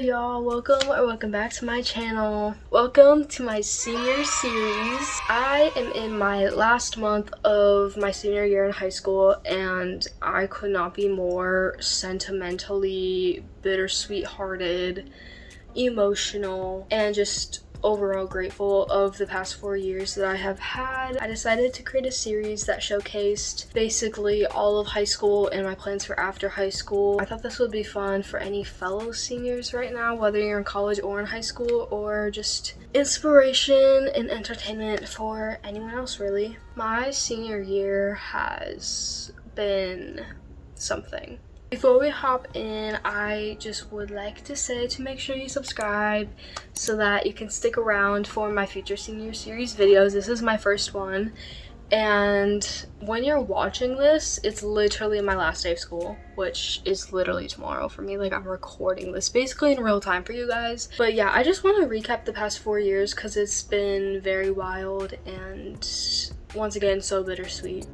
y'all, welcome back to my channel. Welcome to my senior series. I am in my last month of my senior year in high school, and I could not be more sentimentally bittersweet hearted, emotional, and just overall grateful of the past 4 years that I have had. I decided to create a series that showcased basically all of high school and my plans for after high school. I thought this would be fun for any fellow seniors right now, whether you're in college or in high school, or just inspiration and entertainment for anyone else really. My senior year has been something. Before we hop in, I just would like to say to make sure you subscribe so that you can stick around for my future senior series videos. This is my first one, and when you're watching this, it's literally my last day of school, which is literally tomorrow for me. Like, I'm recording this basically in real time for you guys. But yeah, I just want to recap the past 4 years because it's been very wild and once again so bittersweet.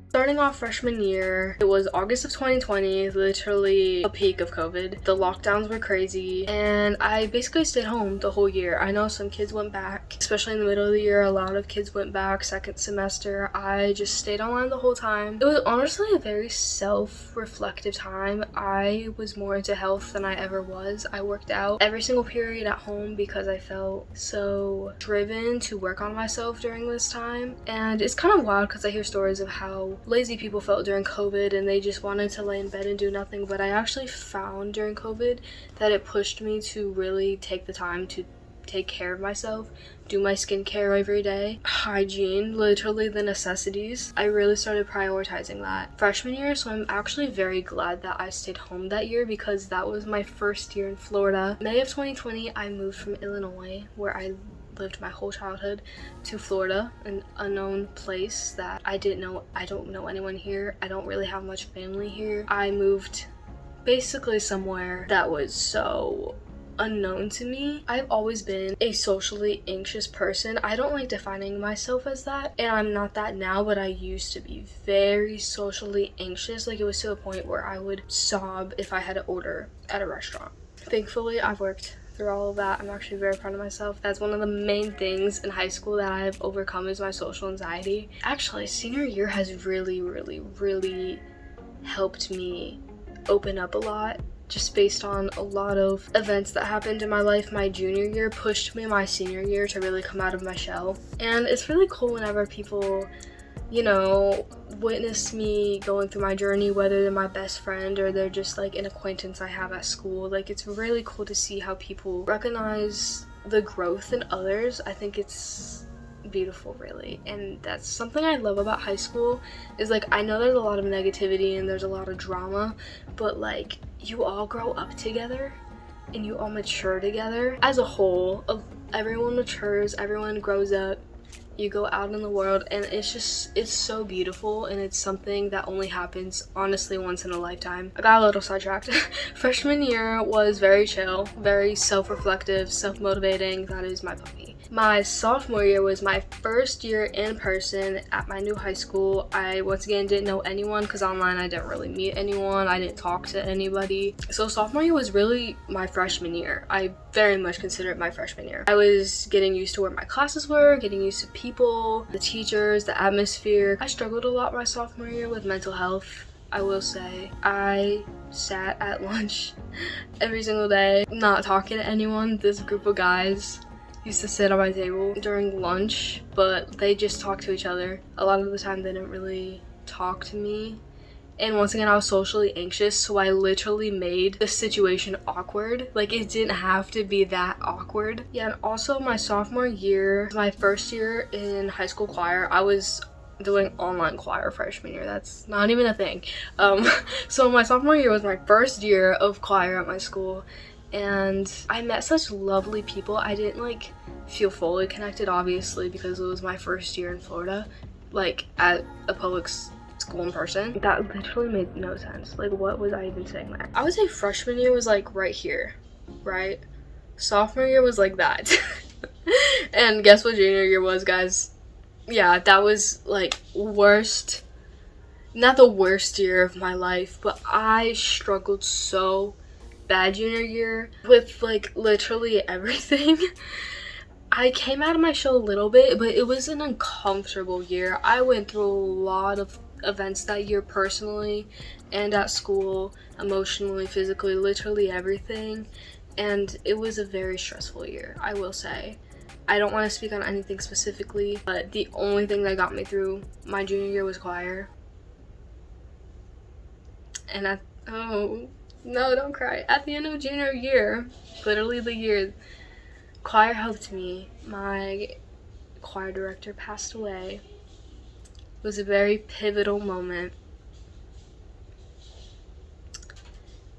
Starting off freshman year, it was August of 2020, literally a peak of COVID. The lockdowns were crazy, and I basically stayed home the whole year. I know some kids went back, especially in the middle of the year. A lot of kids went back second semester. I just stayed online the whole time. It was honestly a very self-reflective time. I was more into health than I ever was. I worked out every single period at home because I felt so driven to work on myself during this time. And it's kind of wild because I hear stories of how lazy people felt during COVID and they just wanted to lay in bed and do nothing, but I actually found during COVID that it pushed me to really take the time to take care of myself, do my skincare every day, hygiene, literally the necessities. I really started prioritizing that freshman year, so I'm actually very glad that I stayed home that year because that was my first year in Florida. May of 2020, I moved from Illinois, where I lived my whole childhood, to Florida, an unknown place that I didn't know. I don't know anyone here. I don't really have much family here. I moved basically somewhere that was so unknown to me. I've always been a socially anxious person. I don't like defining myself as that, and I'm not that now, but I used to be very socially anxious. Like, it was to a point where I would sob if I had to order at a restaurant. Thankfully, I've worked through all of that. I'm actually very proud of myself. That's one of the main things in high school that I've overcome, is my social anxiety. Actually, senior year has really helped me open up a lot, just based on a lot of events that happened in my life. My junior year pushed me my senior year to really come out of my shell, and it's really cool whenever people, you know, witness me going through my journey, whether they're my best friend or they're just like an acquaintance I have at school. Like, it's really cool to see how people recognize the growth in others. I think it's beautiful, really, and that's something I love about high school, is like, I know there's a lot of negativity and there's a lot of drama, but like, you all grow up together and you all mature together as a whole. Everyone matures, everyone grows up, you go out in the world, and it's so beautiful, and it's something that only happens honestly once in a lifetime. I got a little sidetracked. Freshman year was very chill, very self-reflective, self-motivating. That is my puppy. My sophomore year was my first year in person at my new high school. I once again didn't know anyone because online I didn't really meet anyone. I didn't talk to anybody. So sophomore year was really my freshman year. I very much consider it my freshman year. I was getting used to where my classes were, getting used to people, the teachers, the atmosphere. I struggled a lot my sophomore year with mental health. I will say, I sat at lunch every single day, not talking to anyone. This group of guys used to sit on my table during lunch, but they just talked to each other. A lot of the time they didn't really talk to me. And once again, I was socially anxious, so I literally made the situation awkward. Like, it didn't have to be that awkward. Yeah, and also my sophomore year, my first year in high school choir, I was doing online choir freshman year. That's not even a thing. So my sophomore year was my first year of choir at my school, and I met such lovely people. I didn't like feel fully connected, obviously, because it was my first year in Florida, like at a public school in person. That literally made no sense. Like, what was I even saying there? I would say freshman year was like right here, right? Sophomore year was like that. And guess what junior year was, guys? Yeah, that was like worst, not the worst year of my life, but I struggled so bad junior year with like literally everything. I came out of my shell a little bit, but it was an uncomfortable year. I went through a lot of events that year personally and at school, emotionally, physically, literally everything. And it was a very stressful year, I will say. I don't want to speak on anything specifically, but the only thing that got me through my junior year was choir. And oh, no, don't cry. At the end of junior year, literally the year, choir helped me. My choir director passed away. It was a very pivotal moment.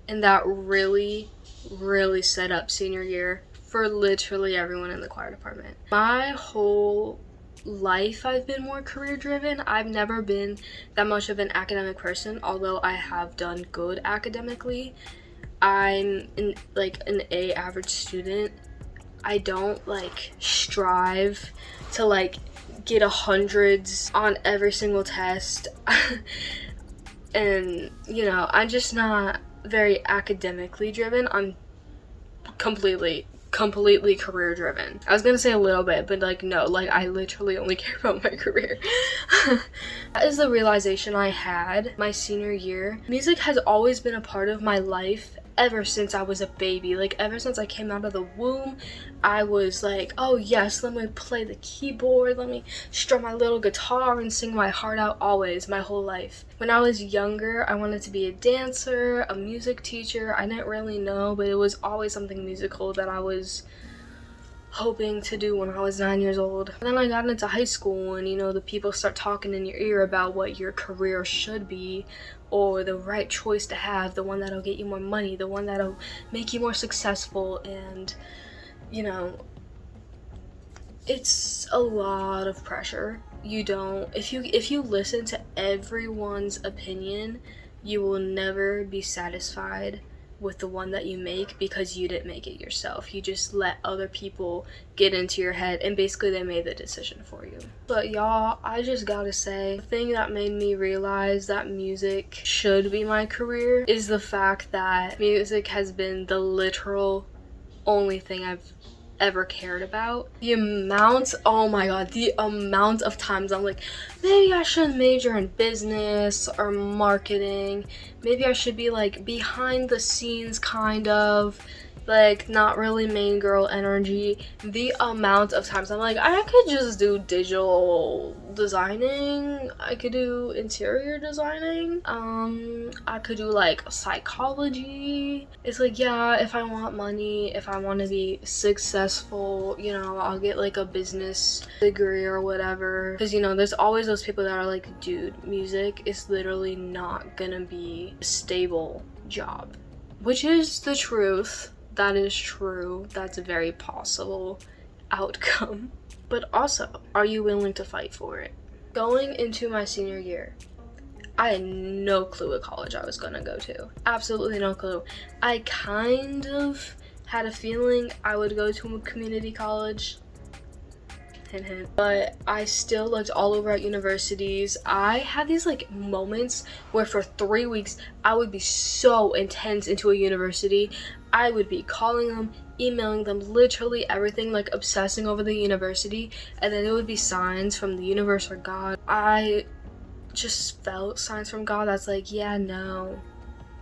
And that really set up senior year for literally everyone in the choir department. My whole life I've been more career driven. I've never been that much of an academic person, although I have done good academically. I'm an A average student. I don't like strive to like get 100s on every single test. And you know, I'm just not very academically driven. I'm completely career driven. I was gonna say a little bit, but like no, like I literally only care about my career. That is the realization I had my senior year. Music has always been a part of my life ever since I was a baby. Like ever since I came out of the womb, I was like, oh yes, let me play the keyboard, let me strum my little guitar and sing my heart out, always, my whole life. When I was younger, I wanted to be a dancer, a music teacher. I didn't really know, but it was always something musical that I was hoping to do when I was 9 years old. And then I got into high school and you know, the people start talking in your ear about what your career should be, or the right choice to have, the one that'll get you more money, the one that'll make you more successful. And you know, it's a lot of pressure. If you listen to everyone's opinion, you will never be satisfied with the one that you make because you didn't make it yourself. You just let other people get into your head and basically they made the decision for you. But y'all, I just gotta say, the thing that made me realize that music should be my career is the fact that music has been the literal only thing I've ever cared about. The amount, oh my god, the amount of times I'm like, maybe I should major in business or marketing, maybe I should be like behind the scenes kind of, like not really main girl energy. The amount of times I'm like, I could just do digital designing, I could do interior designing, I could do like psychology. It's like, yeah, if I want money, if I want to be successful, you know, I'll get like a business degree or whatever. Because you know, there's always those people that are like, dude, music is literally not gonna be a stable job, which is the truth. That is true. That's a very possible outcome. But also, are you willing to fight for it? Going into my senior year, I had no clue what college I was gonna go to. Absolutely no clue. I kind of had a feeling I would go to a community college. Hint, hint. But I still looked all over at universities. I had these like moments where for 3 weeks I would be so intense into a university. I would be calling them, emailing them, literally everything, like obsessing over the university, and then it would be signs from the universe or God. I just felt signs from God that's like, yeah, no.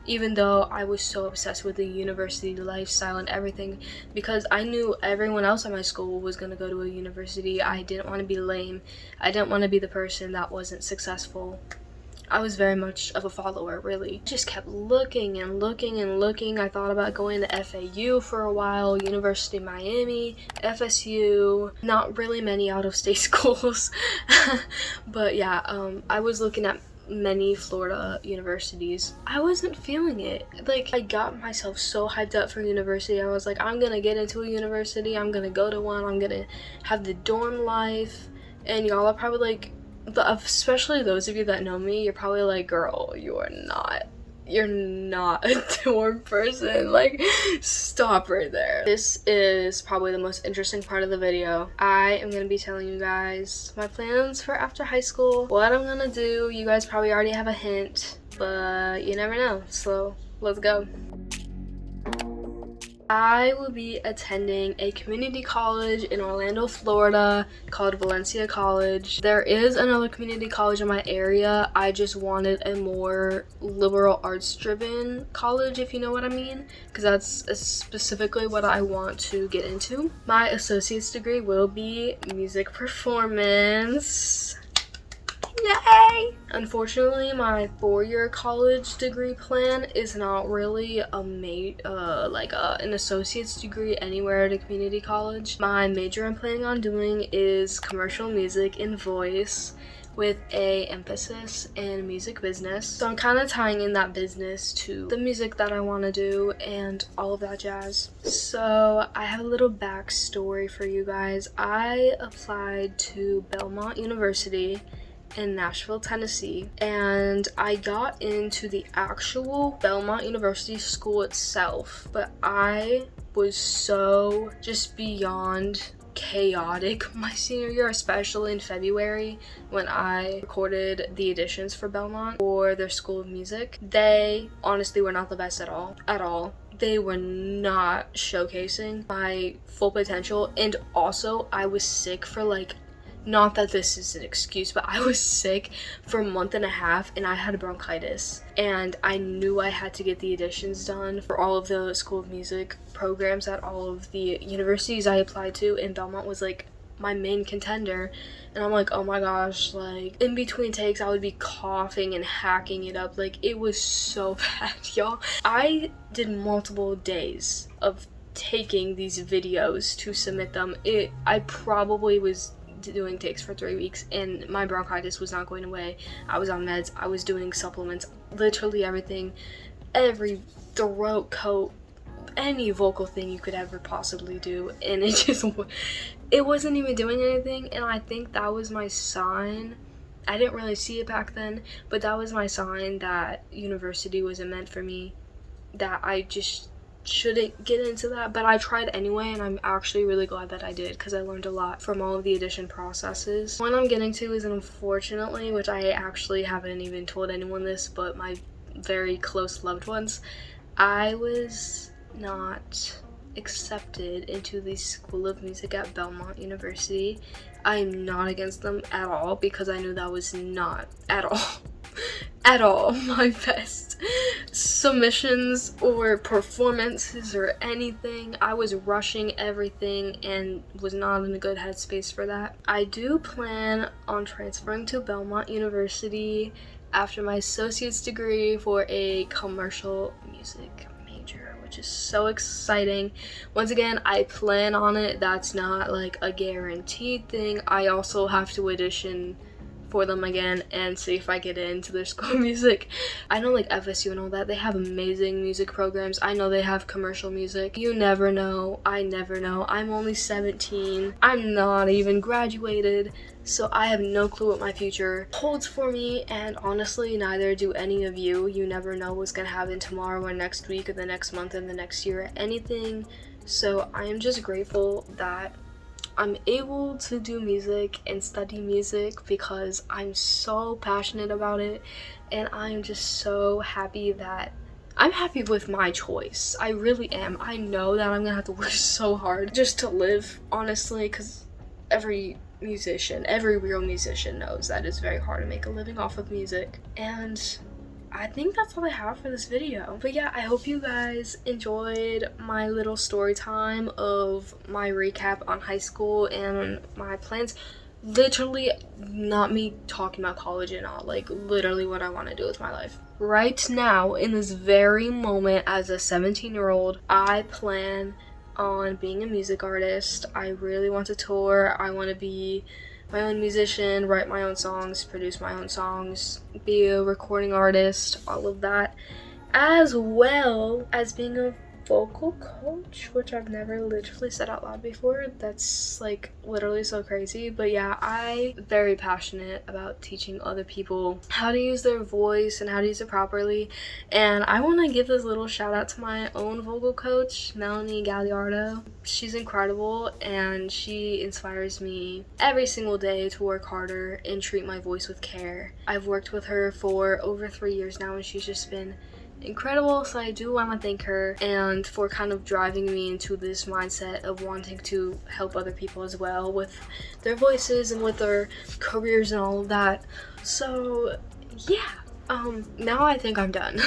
Even though I was so obsessed with the university lifestyle and everything, because I knew everyone else at my school was gonna go to a university. I didn't want to be lame. I didn't want to be the person that wasn't successful. I was very much of a follower, really. Just kept looking and looking and looking. I thought about going to FAU for a while, University of Miami, FSU, not really many out-of-state schools. But yeah, I was looking at many Florida universities. I wasn't feeling it. Like, I got myself so hyped up for university. I was like, I'm gonna get into a university, I'm gonna go to one, I'm gonna have the dorm life. And y'all are probably like, especially those of you that know me, you're probably like, girl, you're not a dorm person. Like, stop right there. This is probably the most interesting part of the video. I am gonna be telling you guys my plans for after high school, what I'm gonna do. You guys probably already have a hint, but you never know, so let's go. I will be attending a community college in Orlando, Florida called Valencia College. There is another community college in my area. I just wanted a more liberal arts driven college, if you know what I mean, because that's specifically what I want to get into. My associate's degree will be music performance. Yay! Unfortunately, my 4-year college degree plan is not really an associate's degree anywhere at a community college. My major I'm planning on doing is commercial music and voice with a emphasis in music business. So I'm kind of tying in that business to the music that I want to do and all of that jazz. So I have a little backstory for you guys. I applied to Belmont University in Nashville, Tennessee, and I got into the actual Belmont University school itself, but I was so just beyond chaotic my senior year, especially in February when I recorded the auditions for Belmont for their School of Music. They honestly were not the best at all. They were not showcasing my full potential, and also I was sick for not that this is an excuse, but I was sick for a month and a half and I had bronchitis, and I knew I had to get the auditions done for all of the School of Music programs at all of the universities I applied to, and Belmont was my main contender. And I'm oh my gosh, in between takes I would be coughing and hacking it up. It was so bad, y'all. I did multiple days of taking these videos to submit them. I probably was doing takes for 3 weeks and my bronchitis was not going away. I was on meds, I was doing supplements, literally everything, every throat coat, any vocal thing you could ever possibly do, and it wasn't even doing anything. And I think that was my sign. I didn't really see it back then, but that was my sign that university wasn't meant for me, that I just shouldn't get into that. But I tried anyway, and I'm actually really glad that I did, because I learned a lot from all of the audition processes. One I'm getting to is, unfortunately, which I actually haven't even told anyone this but my very close loved ones, I was not accepted into the School of Music at Belmont University. I'm not against them at all, because I knew that was not at all my best submissions or performances or anything. I was rushing everything and was not in a good headspace for that. I do plan on transferring to Belmont University after my associate's degree for a commercial music major, which is so exciting. Once again, I plan on it. That's not a guaranteed thing. I also have to audition for them again and see if I get into their School of Music. I know FSU and all that, they have amazing music programs. I know they have commercial music. You never know. I never know. I'm only 17. I'm not even graduated, so I have no clue what my future holds for me, and honestly, neither do any of you. You never know what's gonna happen tomorrow or next week or the next month or the next year or anything. So I am just grateful that I'm able to do music and study music, because I'm so passionate about it, and I'm just so happy that I'm happy with my choice. I really am. I know that I'm gonna have to work so hard just to live, honestly, because every real musician knows that it's very hard to make a living off of music. And I think that's all I have for this video. But yeah, I hope you guys enjoyed my little story time of my recap on high school and my plans. Literally not me talking about college and all, literally what I want to do with my life. Right now, in this very moment, as a 17-year-old, I plan on being a music artist. I really want to tour. I want to be my own musician, write my own songs, produce my own songs, be a recording artist, all of that, as well as being a vocal coach, which I've never literally said out loud before. That's literally so crazy. But yeah, I'm very passionate about teaching other people how to use their voice and how to use it properly. And I want to give this little shout out to my own vocal coach, Melanie Galliardo. She's incredible, and she inspires me every single day to work harder and treat my voice with care. I've worked with her for over 3 years now, and she's just been incredible. So I do want to thank her, and for kind of driving me into this mindset of wanting to help other people as well with their voices and with their careers and all of that. So yeah, now I think I'm done.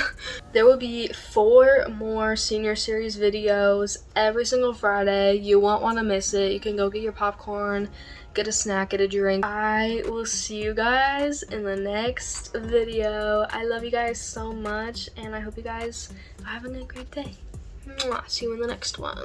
There will be 4 more senior series videos every single Friday. You won't want to miss it. You can go get your popcorn, get a snack, get a drink. I will see you guys in the next video. I love you guys so much, and I hope you guys are having a great day. Mwah. See you in the next one.